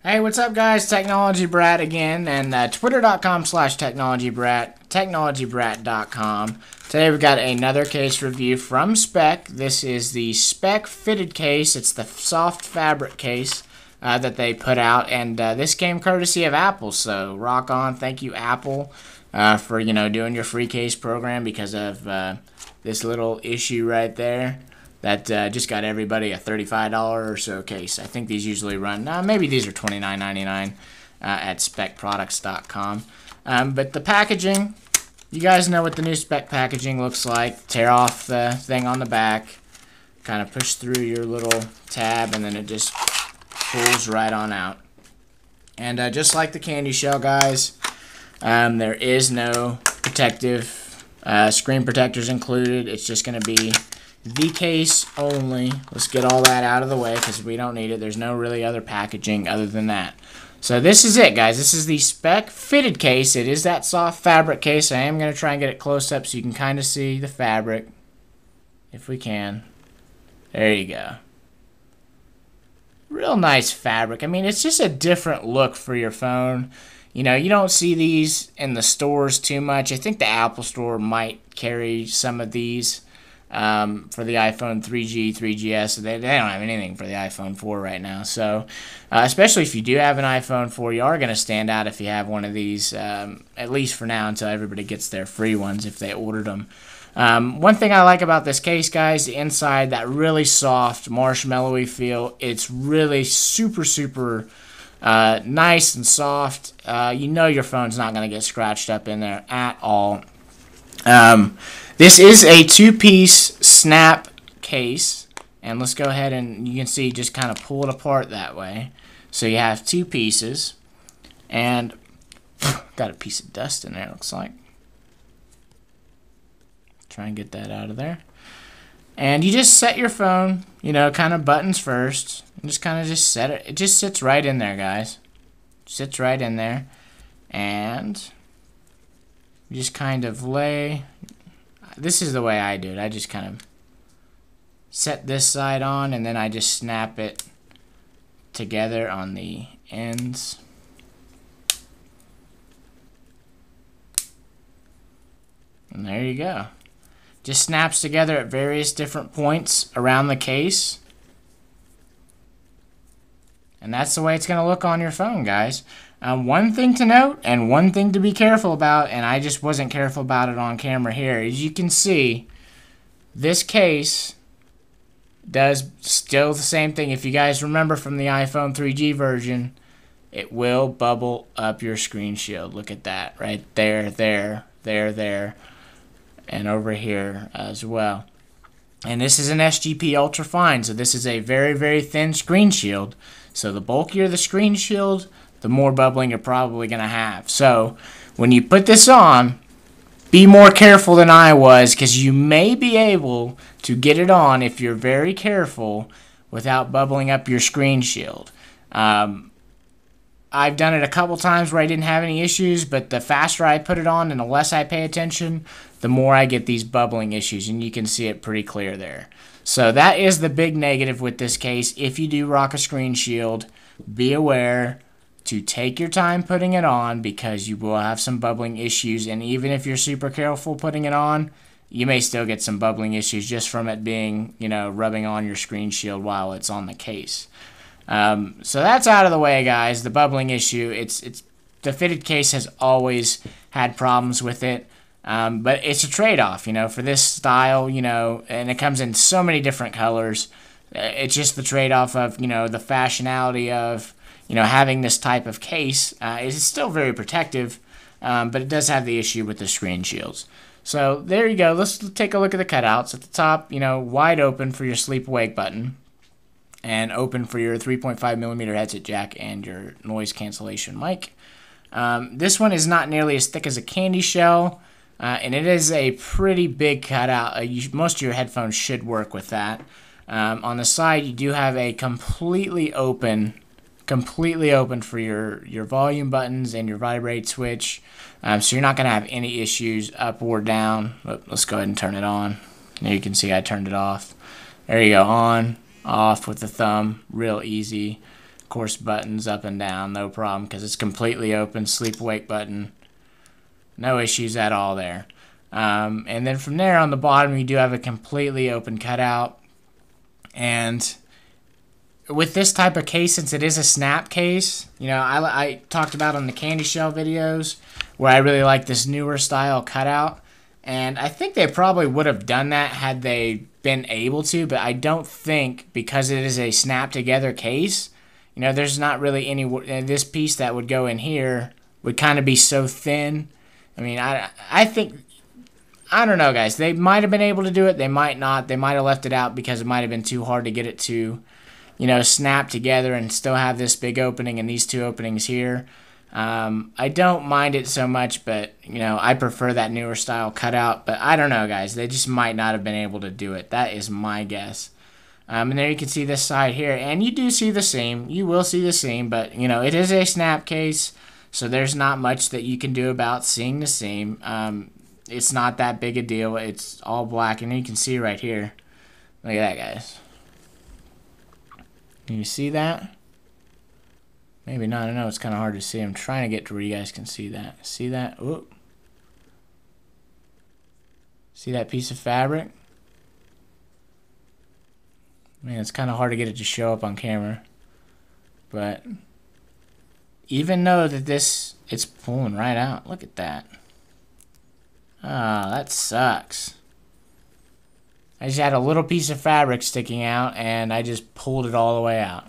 Hey, what's up, guys? Technology Brat again, and twitter.com/technologybrat, technologybrat.com. Today we've got another case review from Speck. This is the Speck Fitted Case. It's the soft fabric case that they put out, and this came courtesy of Apple. So rock on! Thank you, Apple, for doing your free case program because of this little issue right there. That just got everybody a $35 or so case. I think these usually run, maybe these are $29.99 at speckproducts.com. But the packaging, you guys know what the new Speck packaging looks like. Tear off the thing on the back, kind of push through your little tab, and then it just pulls right on out. And just like the candy shell, guys, there is no protective screen protectors included. It's just going to be the case only. Let's get all that out of the way because we don't need it. There's no really other packaging other than that. So this is it, guys. This is the Speck Fitted Case. It is that soft fabric case. I am going to try and get it close up so you can kind of see the fabric, if we can. There you go. Real nice fabric. I mean, it's just a different look for your phone. You know, you don't see these in the stores too much. I think the Apple Store might carry some of these. For the iPhone 3G, 3GS, they don't have anything for the iPhone 4 right now. So, especially if you do have an iPhone 4, you are going to stand out if you have one of these, at least for now, until everybody gets their free ones if they ordered them. One thing I like about this case, guys, the inside, that really soft, marshmallowy feel. It's really super, super nice and soft. You know your phone's not going to get scratched up in there at all. This is a two-piece snap case, and let's go ahead and you can see just kind of pull it apart that way. So you have two pieces, and got a piece of dust in there, looks like. Try and get that out of there. And you just set your phone, kind of buttons first, and just kind of just set it. It just sits right in there, guys. Sits right in there, and you just kind of lay. This is the way I do it. I just kind of set this side on, and then I just snap it together on the ends. And there you go. Just snaps together at various different points around the case. And that's the way it's going to look on your phone, guys. One thing to note and one thing to be careful about, and I just wasn't careful about it on camera here, as you can see, this case does still the same thing. If you guys remember from the iPhone 3G version, it will bubble up your screen shield. Look at that right there, there, and over here as well. And this is an SGP Ultra Fine, so this is a very, very thin screen shield. So the bulkier the screen shield, the more bubbling you're probably going to have. So when you put this on, be more careful than I was, because you may be able to get it on if you're very careful without bubbling up your screen shield. I've done it a couple times where I didn't have any issues, but the faster I put it on and the less I pay attention, the more I get these bubbling issues, and you can see it pretty clear there. So that is the big negative with this case. If you do rock a screen shield, be aware to take your time putting it on, because you will have some bubbling issues, and even if you're super careful putting it on, you may still get some bubbling issues just from it being, rubbing on your screen shield while it's on the case. So that's out of the way, guys. The bubbling issue, the fitted case has always had problems with it. But it's a trade-off, for this style, and it comes in so many different colors. It's just the trade-off of, the fashionality of, having this type of case. Is still very protective, but it does have the issue with the screen shields. So there you go. Let's take a look at the cutouts. At the top, wide open for your sleep-awake button, and open for your 3.5mm headset jack and your noise cancellation mic. This one is not nearly as thick as a candy shell. And it is a pretty big cutout. Most of your headphones should work with that. On the side, you do have a completely open for your volume buttons and your vibrate switch. So you're not going to have any issues up or down. Let's go ahead and turn it on. There you can see I turned it off. There you go, on, off with the thumb, real easy. course, buttons up and down, no problem, because it's completely open. Sleep wake button, no issues at all there. And then from there on the bottom, you do have a completely open cutout. And with this type of case, since it is a snap case, you know, I talked about on the candy shell videos where I really like this newer style cutout. And I think they probably would have done that had they been able to, but I don't think, because it is a snap together case, you know, there's not really any, this piece that would go in here would kind of be so thin. I mean, I think, I don't know, guys. They might have been able to do it. They might not. They might have left it out because it might have been too hard to get it to, you know, snap together and still have this big opening and these two openings here. I don't mind it so much, but, you know, I prefer that newer style cutout. But I don't know, guys. They just might not have been able to do it. That is my guess. And there you can see this side here. And you do see the seam. You will see the seam. But, you know, it is a snap case, so there's not much that you can do about seeing the seam. It's not that big a deal. It's all black, and you can see right here. Look at that, guys. Can you see that? Maybe not. I know it's kind of hard to see. I'm trying to get to where you guys can see that. See that? Ooh. See that piece of fabric? Man, it's kind of hard to get it to show up on camera. But even though that it's pulling right out. Look at that. Ah, that sucks. I just had a little piece of fabric sticking out, and I just pulled it all the way out.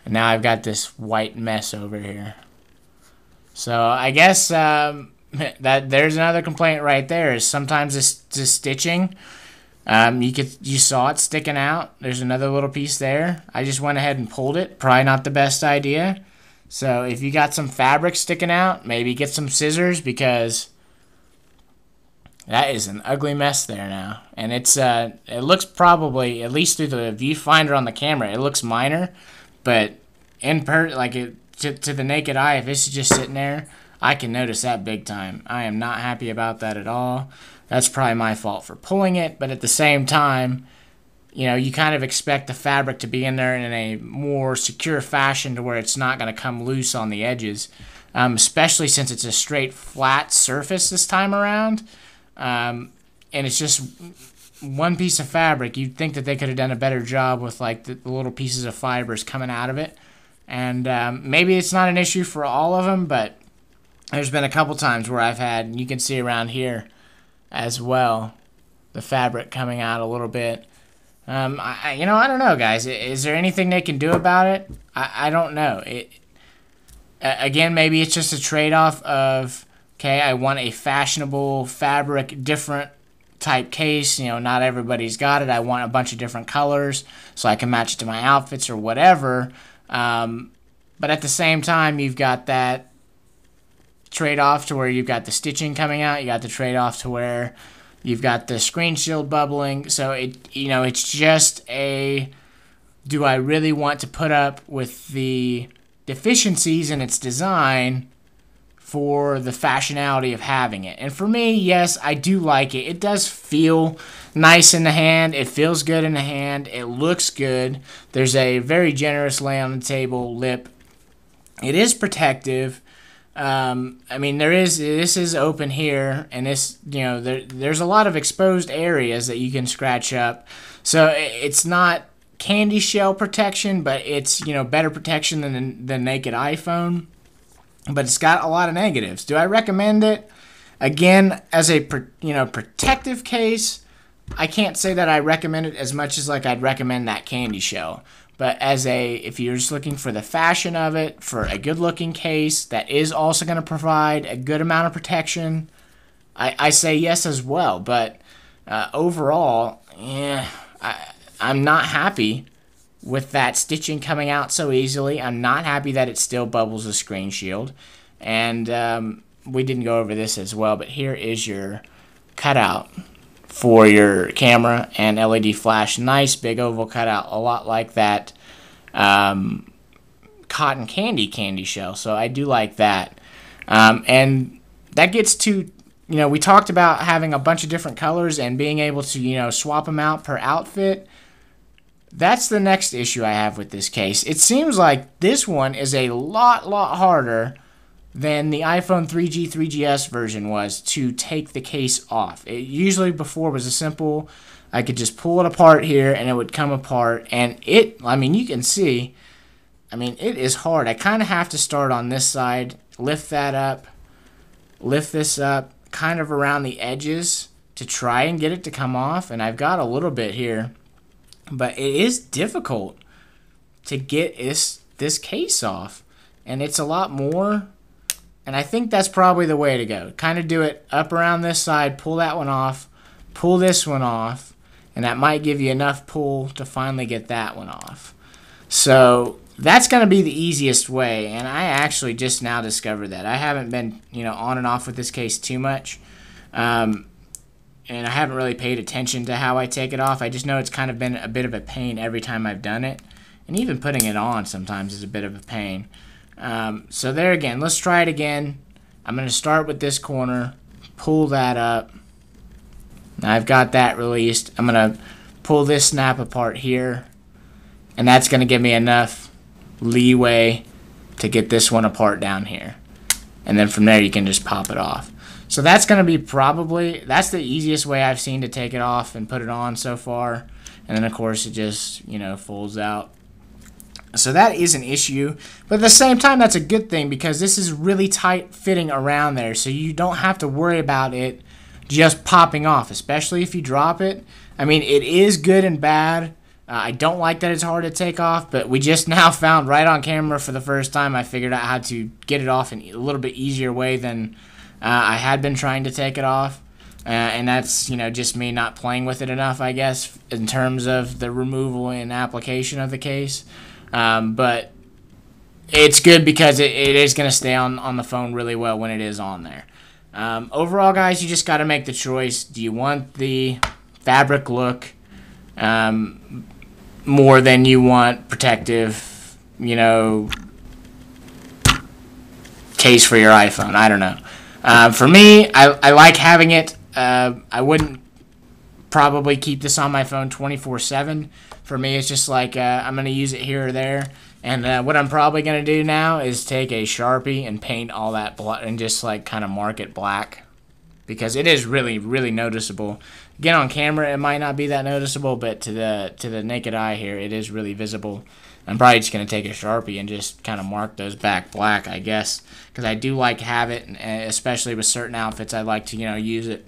And now I've got this white mess over here. So I guess that there's another complaint right there. Is sometimes the stitching, you saw it sticking out. There's another little piece there. I just went ahead and pulled it. Probably not the best idea. So if you got some fabric sticking out, maybe get some scissors, because that is an ugly mess there now. And it's it looks probably, at least through the viewfinder on the camera, it looks minor, but to the naked eye, if it's just sitting there, I can notice that big time. I am not happy about that at all. That's probably my fault for pulling it, but at the same time, you know, you kind of expect the fabric to be in there in a more secure fashion to where it's not going to come loose on the edges, especially since it's a straight flat surface this time around. And it's just one piece of fabric. You'd think that they could have done a better job with like the little pieces of fibers coming out of it. And maybe it's not an issue for all of them, but there's been a couple times where I've had, and you can see around here as well, the fabric coming out a little bit. I don't know, guys. Is there anything they can do about it? I don't know. Again, maybe it's just a trade-off of, okay, I want a fashionable fabric, different type case. You know, not everybody's got it. I want a bunch of different colors so I can match it to my outfits or whatever. But at the same time, you've got that trade-off to where you've got the stitching coming out. You got the trade-off to where you've got the screen shield bubbling. So it's just a, do I really want to put up with the deficiencies in its design for the fashionality of having it? And for me, yes, I do like it. It does feel nice in the hand. It feels good in the hand. It looks good. There's a very generous lay on the table lip. It is protective. I mean, this is open here, and this, you know, there's a lot of exposed areas that you can scratch up. So it's not candy shell protection, but it's, you know, better protection than the naked iPhone. But it's got a lot of negatives. Do I recommend it? Again, as a protective case, I can't say that I recommend it as much as like I'd recommend that candy shell. But if you're just looking for the fashion of it, for a good-looking case that is also going to provide a good amount of protection, I say yes as well. But overall, yeah, I'm not happy with that stitching coming out so easily. I'm not happy that it still bubbles the screen shield. And we didn't go over this as well, but here is your cutout for your camera and LED flash. Nice big oval cutout, a lot like that cotton candy shell. So I do like that. And that gets to, you know, we talked about having a bunch of different colors and being able to, you know, swap them out per outfit. that's the next issue I have with this case. It seems like this one is a lot harder than the iPhone 3G, 3GS version was to take the case off. It usually before was a simple, I could just pull it apart here and it would come apart. And I mean, you can see, I mean, it is hard. I kind of have to start on this side, lift that up, lift this up, kind of around the edges to try and get it to come off. And I've got a little bit here, but it is difficult to get this case off. And it's a lot more. And I think that's probably the way to go. Kind of do it up around this side, pull that one off, pull this one off, and that might give you enough pull to finally get that one off. So that's going to be the easiest way, and I actually just now discovered that. I haven't been, on and off with this case too much, and I haven't really paid attention to how I take it off. I just know it's kind of been a bit of a pain every time I've done it, and even putting it on sometimes is a bit of a pain. So there again, let's try it again. I'm going to start with this corner, pull that up. Now I've got that released. I'm going to pull this snap apart here, and that's going to give me enough leeway to get this one apart down here. And then from there you can just pop it off. So that's going to be that's the easiest way I've seen to take it off and put it on so far. And then of course it just, folds out. So that is an issue, but at the same time, that's a good thing because this is really tight fitting around there, so you don't have to worry about it just popping off, especially if you drop it. I mean, it is good and bad. I don't like that it's hard to take off, but we just now found right on camera for the first time, I figured out how to get it off in a little bit easier way than I had been trying to take it off. And that's, just me not playing with it enough, I guess, in terms of the removal and application of the case. But it's good because it is going to stay on the phone really well when it is on there. Overall, guys, you just got to make the choice. Do you want the fabric look more than you want protective, case for your iPhone? I don't know. For me, I like having it. I wouldn't probably keep this on my phone 24/7. For me, it's just like I'm going to use it here or there. And what I'm probably going to do now is take a Sharpie and paint all that black and just like kind of mark it black. Because it is really, really noticeable. Again, on camera, it might not be that noticeable, but to the naked eye here, it is really visible. I'm probably just going to take a Sharpie and just kind of mark those back black, I guess. Because I do like to have it, and especially with certain outfits, I like to, use it.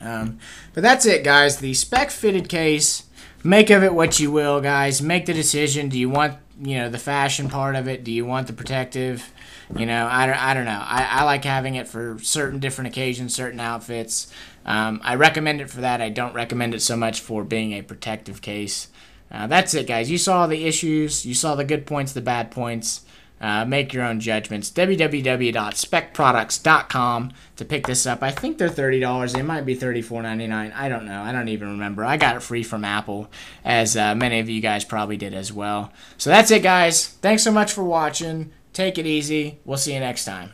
But that's it, guys. The Speck Fitted Case. Make of it what you will, guys. Make the decision. Do you want, the fashion part of it? Do you want the protective? I don't know. I like having it for certain different occasions, certain outfits. I recommend it for that. I don't recommend it so much for being a protective case. That's it, guys. You saw the issues. You saw the good points, the bad points. Make your own judgments. www.speckproducts.com to pick this up. I think they're $30. They might be $34.99. I don't know. I don't even remember. I got it free from Apple, as many of you guys probably did as well. So that's it, guys. Thanks so much for watching. Take it easy. We'll see you next time.